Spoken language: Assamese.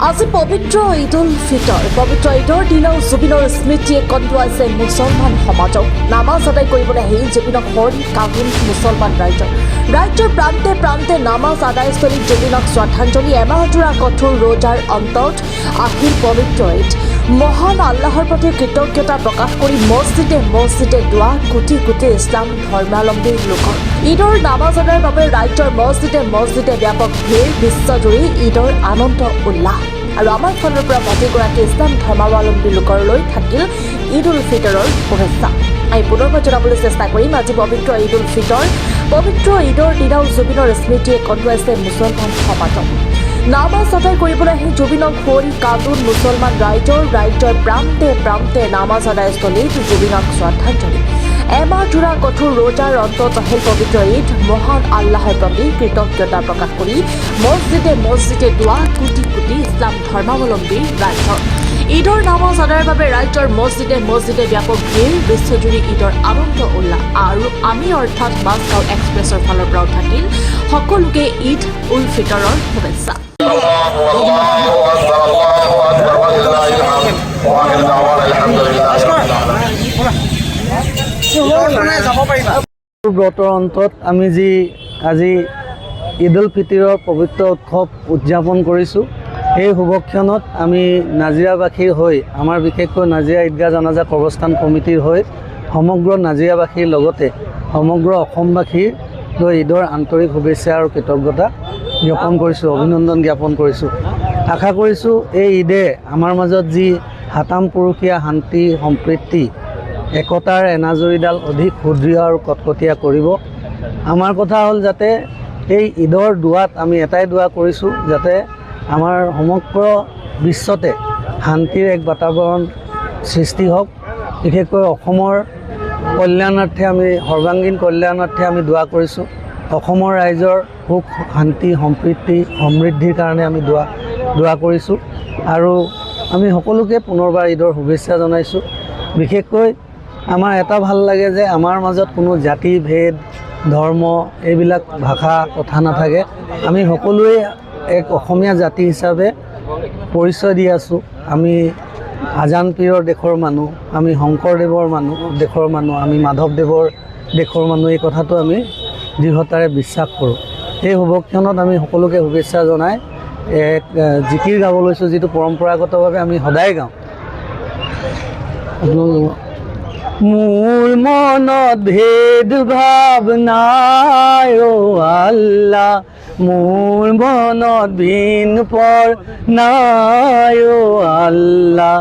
আজি পবিত্ৰ ঈদ উল ফিতৰ পবিত্ৰ ঈদৰ দিনা জুবিনৰ স্মৃতিয়ে কন্দুৱাইছে মুছলমান সমাজক। নামাজ আদায় কৰিবলৈ আহি জুবিনক হৰি কাগুন মুছলমান ৰাজ্যৰ প্ৰান্তে প্ৰান্তে নামাজ আদায়স্থলীত জুবিনক শ্ৰদ্ধাঞ্জলি। এমাহজোৰা কঠোৰ ৰোজাৰ অন্তত আহিল পবিত্ৰ ঈদ। মহান আল্লাহৰ প্ৰতি কৃতজ্ঞতা প্ৰকাশ কৰি মছজিদে মছজিদে দোৱা কোটি কোটি ইছলাম ধৰ্মাৱলম্বী লোকৰ। ঈদৰ নামাজ আদায়ৰ বাবে ৰাজ্যৰ মছজিদে মছজিদে ব্যাপক ভিৰ। বিশ্বজুৰি ঈদৰ আনন্দ উল্লাস। আৰু আমাৰ ফালৰ পৰা প্ৰতিগৰাকী ইছলাম ধৰ্মাৱলম্বী লোকলৈ থাকিল ঈদ উল ফিতৰৰ শুভেচ্ছা। আমি পুনৰবাৰ জনাবলৈ চেষ্টা কৰিম আজি পবিত্ৰ ঈদ উল ফিতৰ। পবিত্ৰ ঈদৰ দিনাও জুবিনৰ স্মৃতিয়ে কন্দুৱাইছে মুছলমান সমাজক। নামাজ আদায় কৰিবলৈ আহি জুবিনক হৰি কান্দোন মুছলমান ৰাজ্যৰ প্ৰান্তে প্ৰান্তে নামাজ আদায়স্থলীত জুবিনক শ্ৰদ্ধাঞ্জলি। এমাহজোৰা কঠোৰ ৰোজাৰ অন্তত আহিল পবিত্ৰ ঈদ। মহান আল্লাহৰ প্ৰতি কৃতজ্ঞতা প্ৰকাশ কৰি মছজিদে মছজিদে দোৱা কোটি কোটি ইছলাম ধৰ্মাৱলম্বী ৰাজ্যৰ। ঈদৰ নামাজ আদায়ৰ বাবে ৰাজ্যৰ মছজিদে মছজিদে ব্যাপক ভিৰ। বিশ্বজুৰি ঈদৰ আনন্দ উল্লাস। আৰু আমি অৰ্থাৎ মাছগাঁও এক্সপ্ৰেছৰ ফালৰ পৰাও থাকিল সকলোকে ঈদ উল ফিতৰৰ শুভেচ্ছা। ব্ৰতৰ অন্তত আমি আজি ঈদ উল ফিতৰৰ পবিত্ৰ উৎসৱ উদযাপন কৰিছোঁ। এই শুভক্ষণত আমি নাজিৰাবাসীৰ হৈ আমাৰ বিশেষকৈ নাজিৰা ঈদগাহ জানাজা কবৰস্থান কমিটিৰ হৈ সমগ্ৰ নাজিৰাবাসীৰ লগতে সমগ্ৰ অসমবাসীৰ ঈদৰ আন্তৰিক শুভেচ্ছা আৰু কৃতজ্ঞতা জ্ঞাপন কৰিছোঁ, অভিনন্দন জ্ঞাপন কৰিছোঁ। আশা কৰিছোঁ এই ঈদে আমাৰ মাজত যি সাতাম পুৰুষীয়া শান্তি সম্প্ৰীতি একতাৰ এনাজৰীডাল অধিক সুদৃঢ় আৰু কটকটীয়া কৰিব। আমাৰ কথা হ'ল যাতে এই ঈদৰ দোৱাত আমি এটাই দোৱা কৰিছোঁ যাতে আমাৰ সমগ্ৰ বিশ্বতে শান্তিৰ এক বাতাবৰণ সৃষ্টি হওক। বিশেষকৈ অসমৰ কল্যাণাৰ্থে আমি সৰ্বাংগীন কল্যাণাৰ্থে আমি দোৱা কৰিছোঁ। অসমৰ ৰাইজৰ সুখ শান্তি সম্প্ৰীতি সমৃদ্ধিৰ কাৰণে আমি দোৱা কৰিছোঁ। আৰু আমি সকলোকে পুনৰবাৰ ঈদৰ শুভেচ্ছা জনাইছোঁ। বিশেষকৈ আমাৰ এটা ভাল লাগে যে আমাৰ মাজত কোনো জাতি ভেদ ধৰ্ম এইবিলাক ভাষা কথা নাথাকে। আমি সকলোৱে এক অসমীয়া জাতি হিচাপে পৰিচয় দি আছোঁ। আমি আজান পীৰৰ দেশৰ মানুহ, আমি শংকৰদেৱৰ দেশৰ মানুহ, আমি মাধৱদেৱৰ দেশৰ মানুহ। এই কথাটো আমি দৃঢ়তাৰে বিশ্বাস কৰোঁ। এই শুভক্ষণত আমি সকলোকে শুভেচ্ছা জনাই এক জিকিৰ গাব লৈছোঁ, যিটো পৰম্পৰাগতভাৱে আমি সদায় গাওঁ। মোৰ মনত ভেদ ভাৱ নাই অ' আল্লাহ, মোৰ মনত ভিন পৰ নাই অ' আল্লাহ,